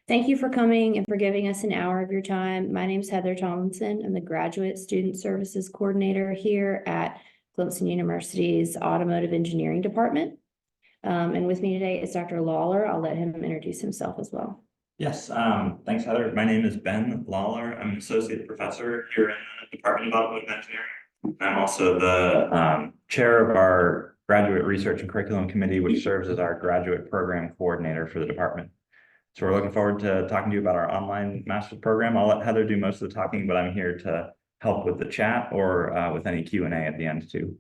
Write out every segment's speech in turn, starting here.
Thank you for coming and for giving us an hour of your time. My name is Heather Tomlinson. I'm the Graduate Student Services Coordinator here at Clemson University's Automotive Engineering Department. And with me today is Dr. Lawler. I'll let him introduce himself as well. Yes, thanks, Heather. My name is Ben Lawler. I'm an associate professor here in the Department of Automotive Engineering. I'm also the chair of our Graduate Research and Curriculum Committee, which serves as our graduate program coordinator for the department. So we're looking forward to talking to you about our online master's program. I'll let Heather do most of the talking, but I'm here to help with the chat or with any Q&A at the end too.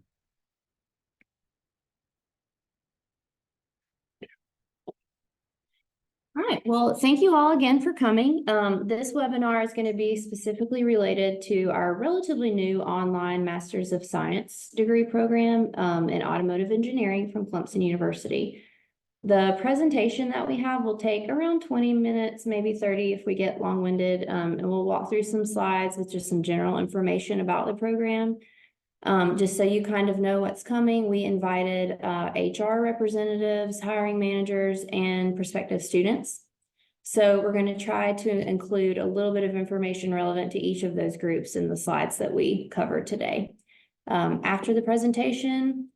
All right, well, thank you all again for coming. This webinar is going to be specifically related to our relatively new online Master's of Science degree program in Automotive Engineering from Clemson University. The presentation that we have will take around 20 minutes, maybe 30 if we get long-winded, and we'll walk through some slides with just some general information about the program. Just so you kind of know what's coming, we invited HR representatives, hiring managers, and prospective students. So we're going to try to include a little bit of information relevant to each of those groups in the slides that we covered today. After the presentation,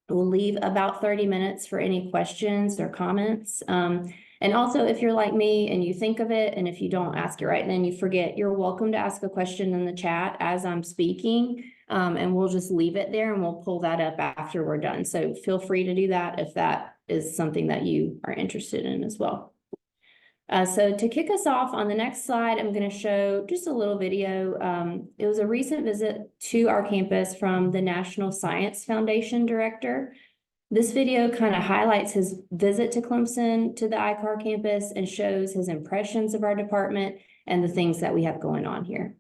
we'll leave about 30 minutes for any questions or comments. And also, if you're like me and you think of it, and if you don't ask it right and then you forget, you're welcome to ask a question in the chat as I'm speaking. And we'll just leave it there and we'll pull that up after we're done. So feel free to do that if that is something that you are interested in as well. So to kick us off on the next slide, I'm going to show just a little video. It was a recent visit to our campus from the National Science Foundation director. This video kind of highlights his visit to Clemson to the ICAR campus and shows his impressions of our department and the things that we have going on here.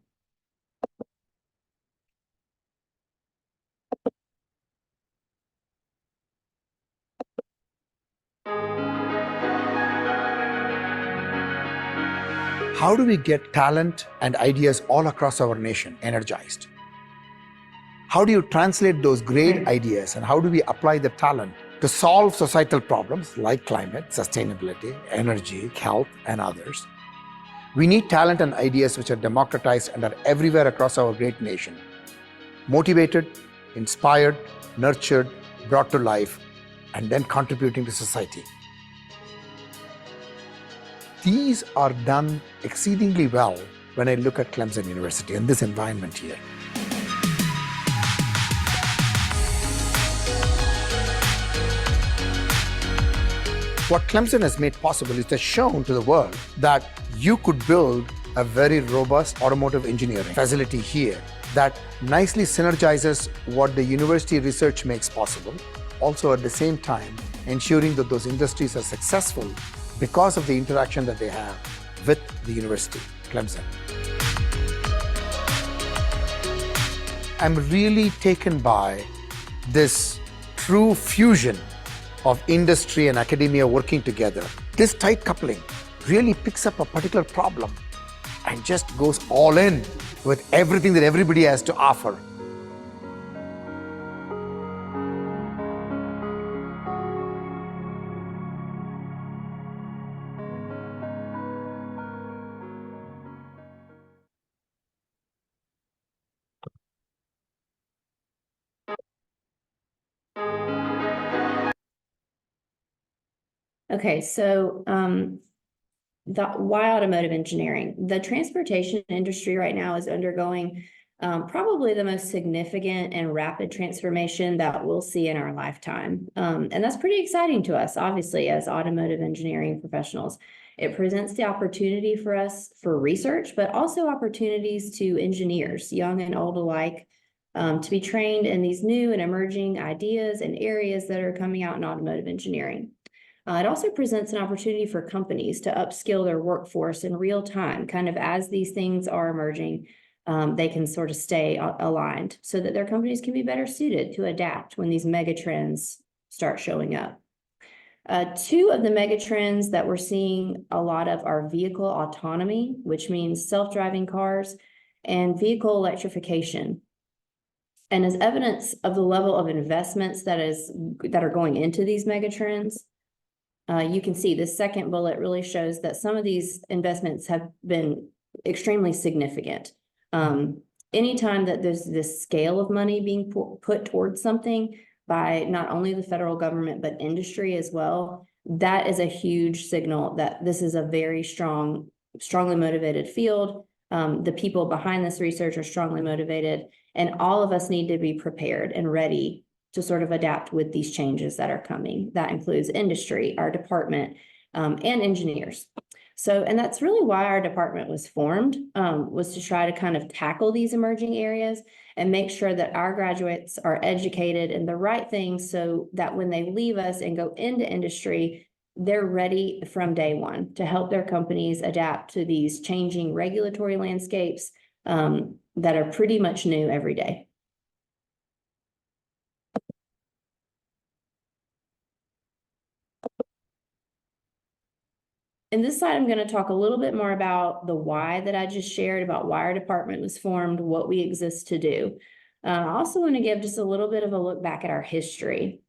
How do we get talent and ideas all across our nation energized? How do you translate those great ideas and how do we apply the talent to solve societal problems like climate, sustainability, energy, health, and others? We need talent and ideas which are democratized and are everywhere across our great nation. Motivated, inspired, nurtured, brought to life, and then contributing to society. These are done exceedingly well when I look at Clemson University and this environment here. What Clemson has made possible is to shown to the world that you could build a very robust automotive engineering facility here that nicely synergizes what the university research makes possible, also at the same time ensuring that those industries are successful because of the interaction that they have with the university, Clemson. I'm really taken by this true fusion of industry and academia working together. This tight coupling really picks up a particular problem and just goes all in with everything that everybody has to offer. Okay, so why automotive engineering? The transportation industry right now is undergoing probably the most significant and rapid transformation that we'll see in our lifetime. And that's pretty exciting to us, obviously, as automotive engineering professionals. It presents the opportunity for us for research, but also opportunities to engineers, young and old alike, to be trained in these new and emerging ideas and areas that are coming out in automotive engineering. It also presents an opportunity for companies to upskill their workforce in real time, kind of as these things are emerging, they can sort of stay aligned so that their companies can be better suited to adapt when these mega trends start showing up. Two of the mega trends that we're seeing a lot of are vehicle autonomy, which means self-driving cars, and vehicle electrification. And as evidence of the level of investments that are going into these mega trends, you can see the second bullet really shows that some of these investments have been extremely significant. Anytime that there's this scale of money being put towards something by not only the federal government, but industry as well, that is a huge signal that this is a very strongly motivated field. The people behind this research are strongly motivated, and all of us need to be prepared and ready to sort of adapt with these changes that are coming. That includes industry, our department, and engineers. So, and that's really why our department was formed, was to try to kind of tackle these emerging areas and make sure that our graduates are educated in the right things so that when they leave us and go into industry, they're ready from day one to help their companies adapt to these changing regulatory landscapes that are pretty much new every day. In this slide, I'm going to talk a little bit more about the why that I just shared, about why our department was formed, what we exist to do. I also want to give just a little bit of a look back at our history.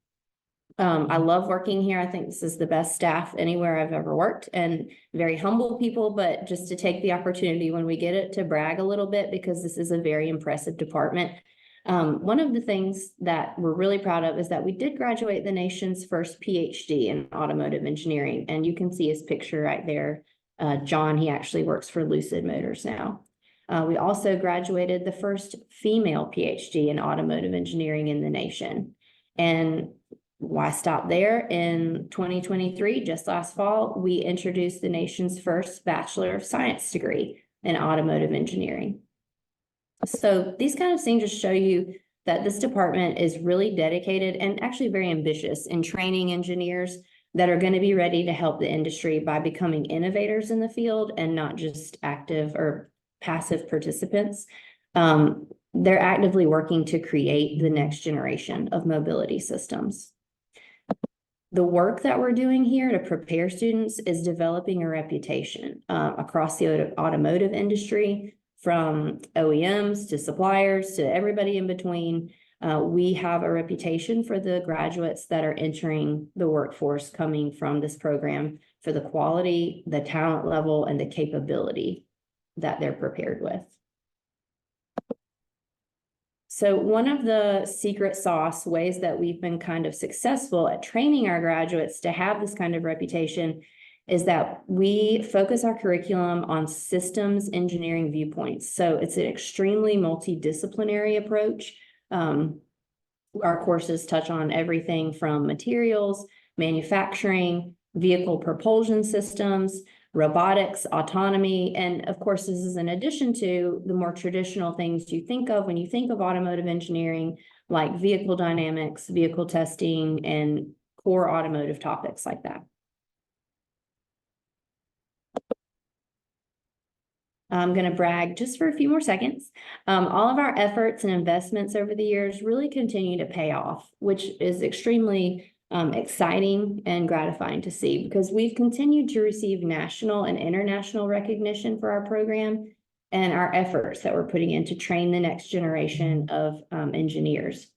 I love working here. I think this is the best staff anywhere I've ever worked, and very humble people, but just to take the opportunity when we get it to brag a little bit, because this is a very impressive department. One of the things that we're really proud of is that we did graduate the nation's first PhD in automotive engineering, and you can see his picture right there. John, he actually works for Lucid Motors now. We also graduated the first female PhD in automotive engineering in the nation. And why stop there? In 2023, just last fall, we introduced the nation's first Bachelor of Science degree in automotive engineering. So these kind of things just show you that this department is really dedicated and actually very ambitious in training engineers that are going to be ready to help the industry by becoming innovators in the field and not just active or passive participants. They're actively working to create the next generation of mobility systems. The work that we're doing here to prepare students is developing a reputation across the automotive industry, from OEMs to suppliers to everybody in between. We have a reputation for the graduates that are entering the workforce coming from this program for the quality, the talent level, and the capability that they're prepared with. So one of the secret sauce ways that we've been kind of successful at training our graduates to have this kind of reputation is that we focus our curriculum on systems engineering viewpoints. So it's an extremely multidisciplinary approach. Our courses touch on everything from materials, manufacturing, vehicle propulsion systems, robotics, autonomy, and of course, this is in addition to the more traditional things you think of when you think of automotive engineering, like vehicle dynamics, vehicle testing, and core automotive topics like that. I'm going to brag just for a few more seconds. All of our efforts and investments over the years really continue to pay off, which is extremely exciting and gratifying to see, because we've continued to receive national and international recognition for our program and our efforts that we're putting in to train the next generation of engineers,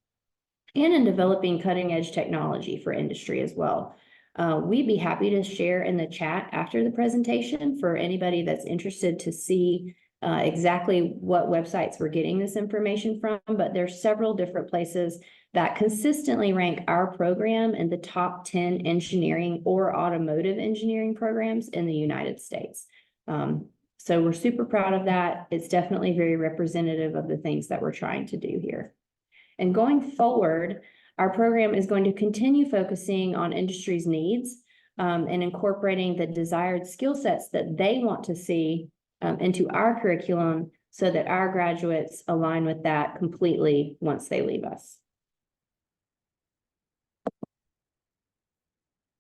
and in developing cutting edge technology for industry as well. We'd be happy to share in the chat after the presentation for anybody that's interested to see exactly what websites we're getting this information from, but there's several different places that consistently rank our program in the top 10 engineering or automotive engineering programs in the United States. So we're super proud of that. It's definitely very representative of the things that we're trying to do here. And going forward, our program is going to continue focusing on industry's needs and incorporating the desired skill sets that they want to see into our curriculum so that our graduates align with that completely once they leave us.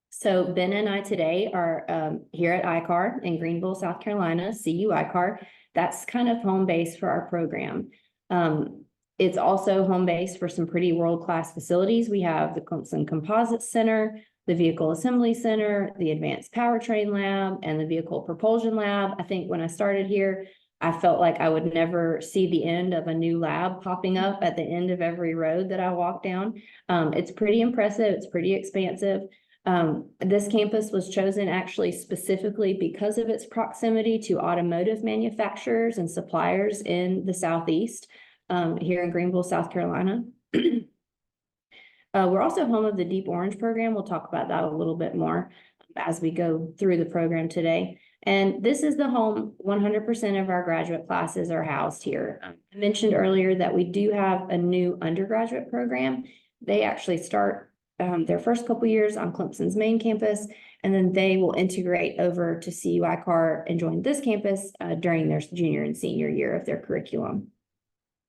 So Ben and I today are here at ICAR in Greenville, South Carolina, CU ICAR. That's kind of home base for our program. It's also home base for some pretty world-class facilities. We have the Tomlinson Composites Center, the Vehicle Assembly Center, the Advanced Powertrain Lab, and the Vehicle Propulsion Lab. I think when I started here, I felt like I would never see the end of a new lab popping up at the end of every road that I walk down. It's pretty impressive. It's pretty expansive. This campus was chosen actually specifically because of its proximity to automotive manufacturers and suppliers in the Southeast, here in Greenville, South Carolina. We're also home of the Deep Orange program. We'll talk about that a little bit more as we go through the program today. And this is the home 100% of our graduate classes are housed here. I mentioned earlier that we do have a new undergraduate program. They actually start their first couple years on Clemson's main campus, and then they will integrate over to CUI CAR and join this campus during their junior and senior year of their curriculum.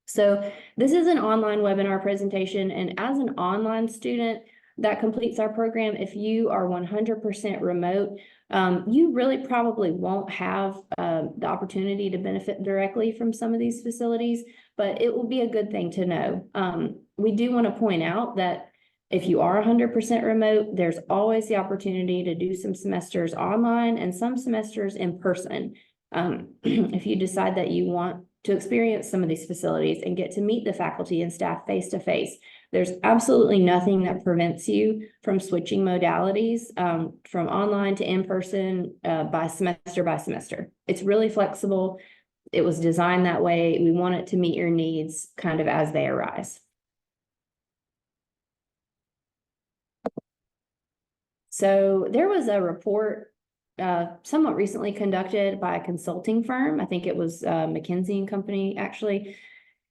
So this is an online webinar presentation, and as an online student that completes our program, if you are 100% remote, you really probably won't have the opportunity to benefit directly from some of these facilities, but it will be a good thing to know. We do want to point out that if you are 100% remote, there's always the opportunity to do some semesters online and some semesters in person. If you decide that you want to experience some of these facilities and get to meet the faculty and staff face to face, there's absolutely nothing that prevents you from switching modalities from online to in-person by semester. It's really flexible. It was designed that way. We want it to meet your needs kind of as they arise. So there was a report somewhat recently conducted by a consulting firm. I think it was McKinsey & Company, actually.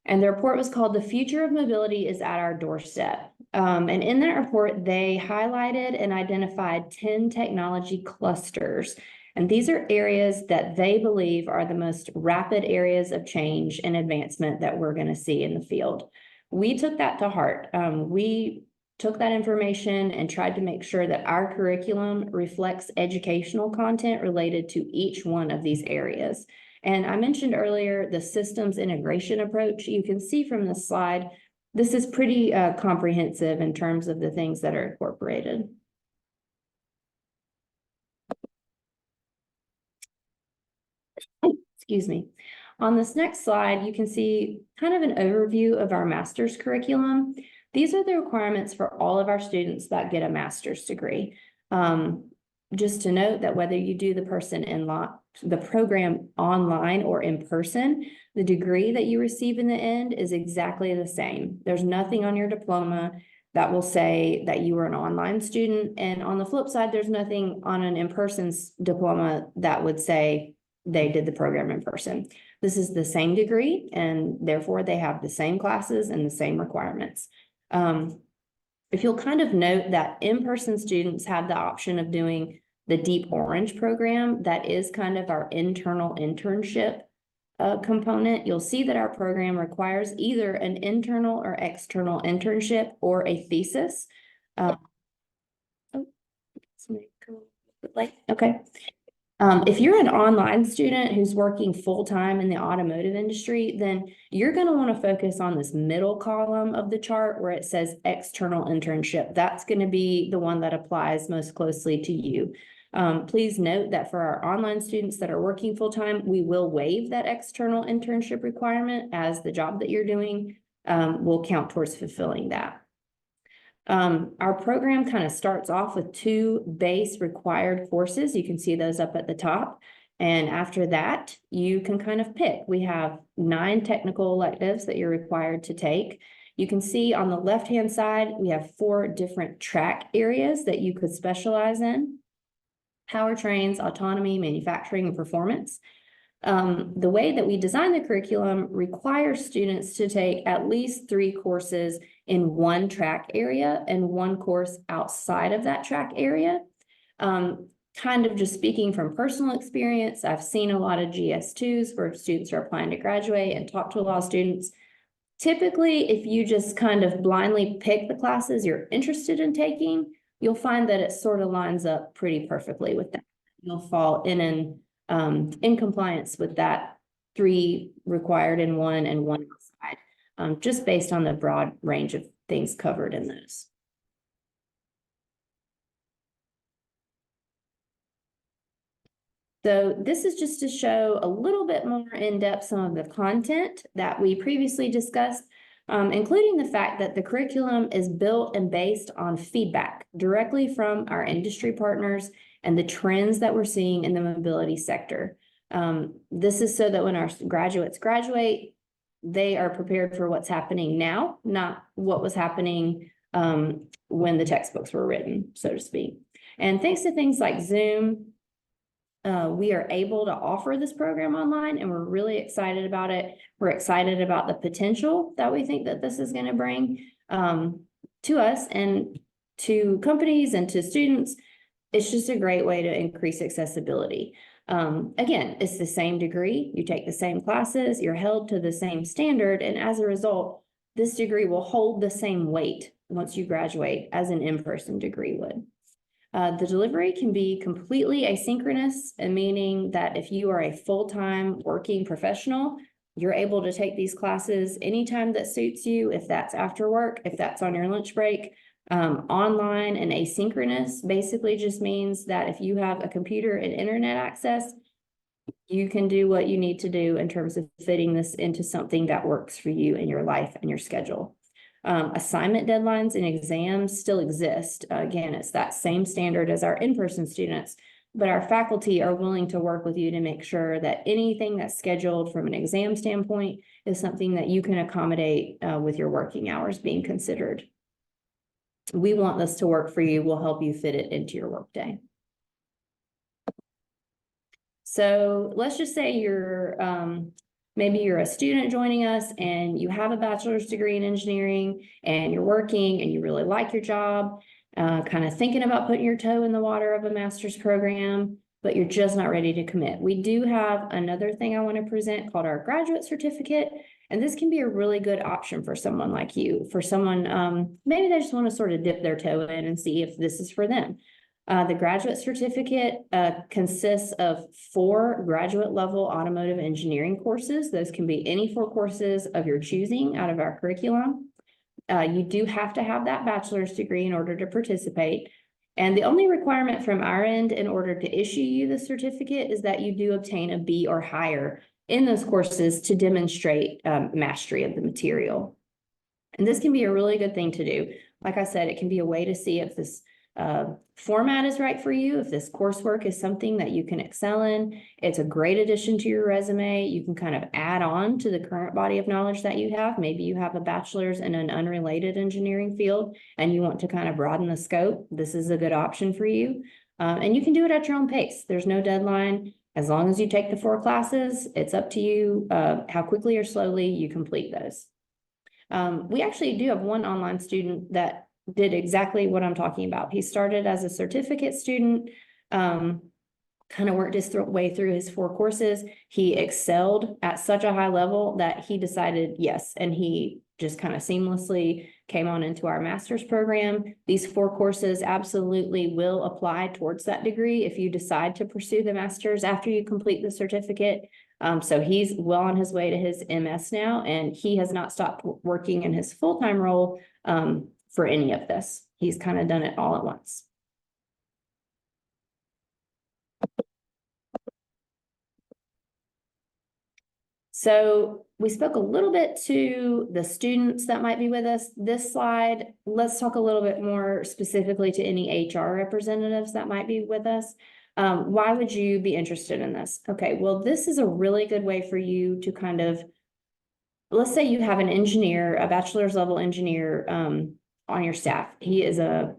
And the report was called "The Future of Mobility is at Our Doorstep." And in that report, they highlighted and identified 10 technology clusters. And these are areas that they believe are the most rapid areas of change and advancement that we're going to see in the field. We took that to heart. We took that information and tried to make sure that our curriculum reflects educational content related to each one of these areas. And I mentioned earlier the systems integration approach. You can see from this slide, this is pretty comprehensive in terms of the things that are incorporated. Excuse me. On this next slide, you can see kind of an overview of our master's curriculum. These are the requirements for all of our students that get a master's degree. Just to note that whether you do the program online or in person, the degree that you receive in the end is exactly the same. There's nothing on your diploma that will say that you were an online student. And on the flip side, there's nothing on an in-person diploma that would say they did the program in person. This is the same degree, and therefore they have the same classes and the same requirements. If you'll kind of note that in-person students have the option of doing the Deep Orange program, that is kind of our internal internship component. You'll see that our program requires either an internal or external internship or a thesis. Okay. If you're an online student who's working full-time in the automotive industry, then you're going to want to focus on this middle column of the chart where it says external internship. That's going to be the one that applies most closely to you. Please note that for our online students that are working full-time, we will waive that external internship requirement, as the job that you're doing will count towards fulfilling that. Our program kind of starts off with 2 base required courses. You can see those up at the top. And after that, you can kind of pick. We have 9 technical electives that you're required to take. You can see on the left-hand side, we have 4 different track areas that you could specialize in: powertrains, autonomy, manufacturing, and performance. The way that we design the curriculum requires students to take at least 3 courses in one track area and 1 course outside of that track area. Kind of just speaking from personal experience, I've seen a lot of GS2s where students are applying to graduate and talk to a lot of students. Typically, if you just kind of blindly pick the classes you're interested in taking, you'll find that it sort of lines up pretty perfectly with that. You'll fall in compliance with that 3 required in 1 and 1 outside, just based on the broad range of things covered in those. So this is just to show a little bit more in depth some of the content that we previously discussed. including the fact that the curriculum is built and based on feedback directly from our industry partners and the trends that we're seeing in the mobility sector. This is so that when our graduates graduate, they are prepared for what's happening now, not what was happening when the textbooks were written, so to speak. And thanks to things like Zoom, we are able to offer this program online, and we're really excited about it. We're excited about the potential that we think that this is going to bring to us and to companies and to students. It's just a great way to increase accessibility. Again, it's the same degree. You take the same classes, you're held to the same standard, and as a result, this degree will hold the same weight once you graduate as an in-person degree would. The delivery can be completely asynchronous, meaning that if you are a full-time working professional, you're able to take these classes anytime that suits you, if that's after work, if that's on your lunch break. Online and asynchronous basically just means that if you have a computer and internet access, you can do what you need to do in terms of fitting this into something that works for you in your life and your schedule. Assignment deadlines and exams still exist. Again, it's that same standard as our in-person students, but our faculty are willing to work with you to make sure that anything that's scheduled from an exam standpoint is something that you can accommodate with your working hours being considered. We want this to work for you. We'll help you fit it into your workday. So let's just say you're maybe you're a student joining us and you have a bachelor's degree in engineering and you're working and you really like your job, kind of thinking about putting your toe in the water of a master's program, but you're just not ready to commit. We do have another thing I want to present called our graduate certificate. And this can be a really good option for someone like you, for someone, maybe they just want to sort of dip their toe in and see if this is for them. The graduate certificate consists of 4 graduate level automotive engineering courses. Those can be any 4 courses of your choosing out of our curriculum. You do have to have that bachelor's degree in order to participate. And the only requirement from our end in order to issue you the certificate is that you do obtain a B or higher in those courses to demonstrate mastery of the material. And this can be a really good thing to do. Like I said, it can be a way to see if this format is right for you, if this coursework is something that you can excel in. It's a great addition to your resume. You can kind of add on to the current body of knowledge that you have. Maybe you have a bachelor's in an unrelated engineering field and you want to kind of broaden the scope. This is a good option for you. And you can do it at your own pace. There's no deadline. As long as you take the 4 classes, it's up to you how quickly or slowly you complete those. We actually do have one online student that did exactly what I'm talking about. He started as a certificate student, kind of worked his way through his 4 courses. He excelled at such a high level that he decided yes, and he just kind of seamlessly came on into our master's program. These 4 courses absolutely will apply towards that degree if you decide to pursue the master's after you complete the certificate. So he's well on his way to his MS now, and he has not stopped working in his full-time role for any of this. He's kind of done it all at once. So we spoke a little bit to the students that might be with us. This slide, let's talk a little bit more specifically to any HR representatives that might be with us. Why would you be interested in this? Okay, well, this is a really good way for you to kind of, let's say you have an engineer, a bachelor's level engineer on your staff. He is a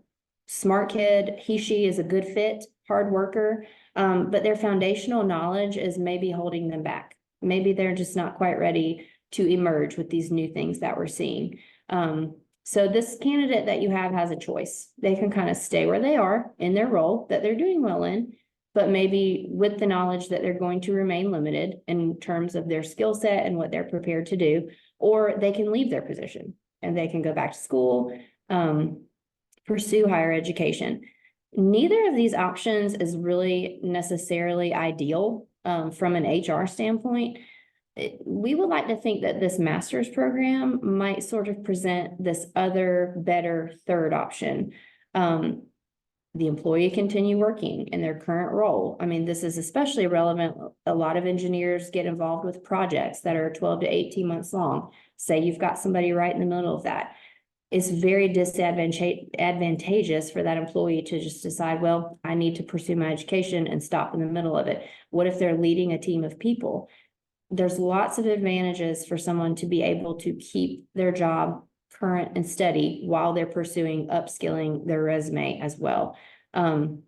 smart kid. She is a good fit, hard worker, but their foundational knowledge is maybe holding them back. Maybe they're just not quite ready to emerge with these new things that we're seeing. So this candidate that you have has a choice. They can kind of stay where they are in their role that they're doing well in, but maybe with the knowledge that they're going to remain limited in terms of their skill set and what they're prepared to do, or they can leave their position and they can go back to school, pursue higher education. Neither of these options is really necessarily ideal from an HR standpoint. We would like to think that this master's program might sort of present this other, better third option. the employee continue working in their current role. I mean, this is especially relevant. A lot of engineers get involved with projects that are 12 to 18 months long. Say you've got somebody right in the middle of that. It's very disadvantageous for that employee to just decide, well, I need to pursue my education and stop in the middle of it. What if they're leading a team of people? There's lots of advantages for someone to be able to keep their job current and steady while they're pursuing upskilling their resume as well. When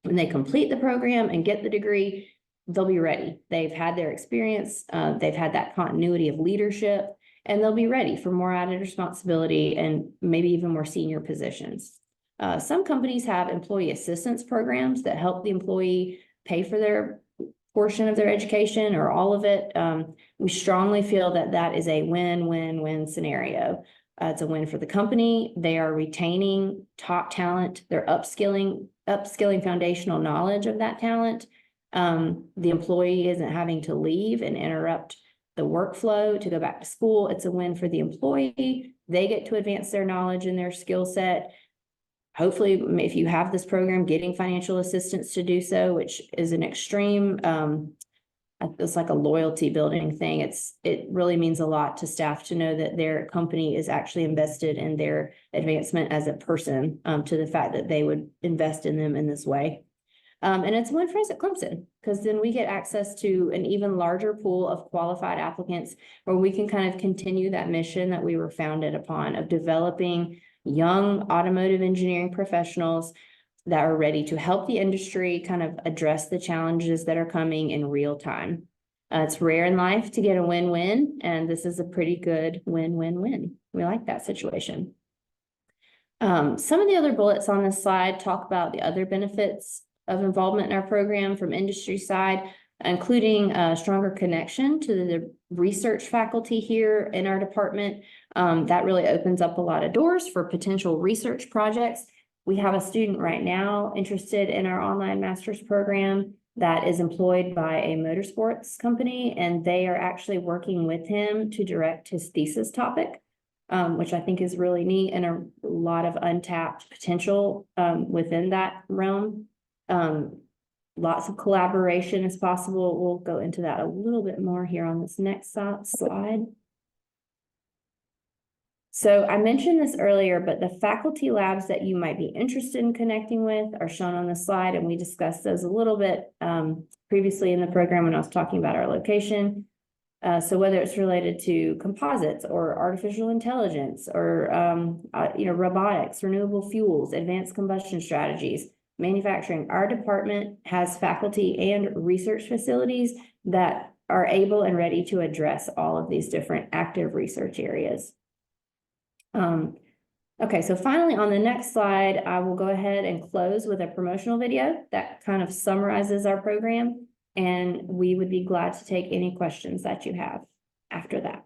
they complete the program and get the degree, they'll be ready. They've had their experience, they've had that continuity of leadership, and they'll be ready for more added responsibility and maybe even more senior positions. Some companies have employee assistance programs that help the employee pay for their portion of their education or all of it. We strongly feel that that is a win-win-win scenario. It's a win for the company. They are retaining top talent. They're upskilling foundational knowledge of that talent. The employee isn't having to leave and interrupt the workflow to go back to school. It's a win for the employee. They get to advance their knowledge and their skill set. Hopefully, if you have this program, getting financial assistance to do so, which is an extreme, it's like a loyalty building thing. It really means a lot to staff to know that their company is actually invested in their advancement as a person, to the fact that they would invest in them in this way. And it's one for us at Clemson, because then we get access to an even larger pool of qualified applicants where we can kind of continue that mission that we were founded upon of developing young automotive engineering professionals that are ready to help the industry kind of address the challenges that are coming in real time. It's rare in life to get a win-win, and this is a pretty good win-win-win. We like that situation. Some of the other bullets on this slide talk about the other benefits of involvement in our program from industry side, including a stronger connection to the research faculty here in our department. That really opens up a lot of doors for potential research projects. We have a student right now interested in our online master's program that is employed by a motorsports company, and they are actually working with him to direct his thesis topic, which I think is really neat, and a lot of untapped potential within that realm. Lots of collaboration is possible. We'll go into that a little bit more here on this next slide. So I mentioned this earlier, but the faculty labs that you might be interested in connecting with are shown on the slide, and we discussed those a little bit previously in the program when I was talking about our location. So whether it's related to composites or artificial intelligence or robotics, renewable fuels, advanced combustion strategies, manufacturing, our department has faculty and research facilities that are able and ready to address all of these different active research areas. Okay, so finally on the next slide, I will go ahead and close with a promotional video that kind of summarizes our program, and we would be glad to take any questions that you have after that.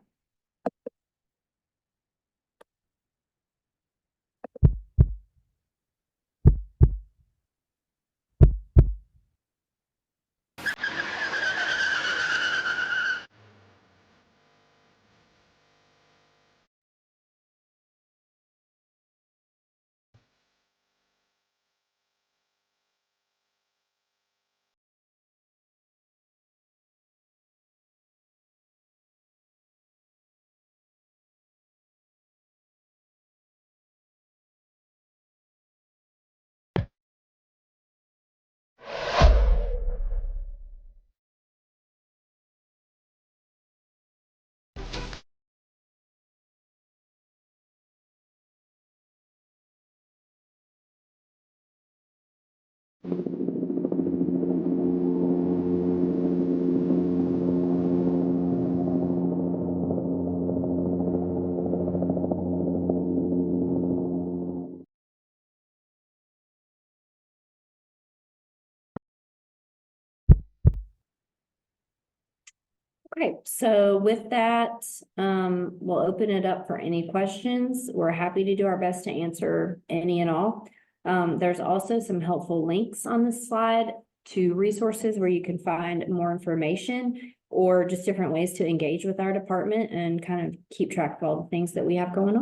Okay, so with that, we'll open it up for any questions. We're happy to do our best to answer any and all. There's also some helpful links on this slide to resources where you can find more information or just different ways to engage with our department and kind of keep track of all the things that we have going on.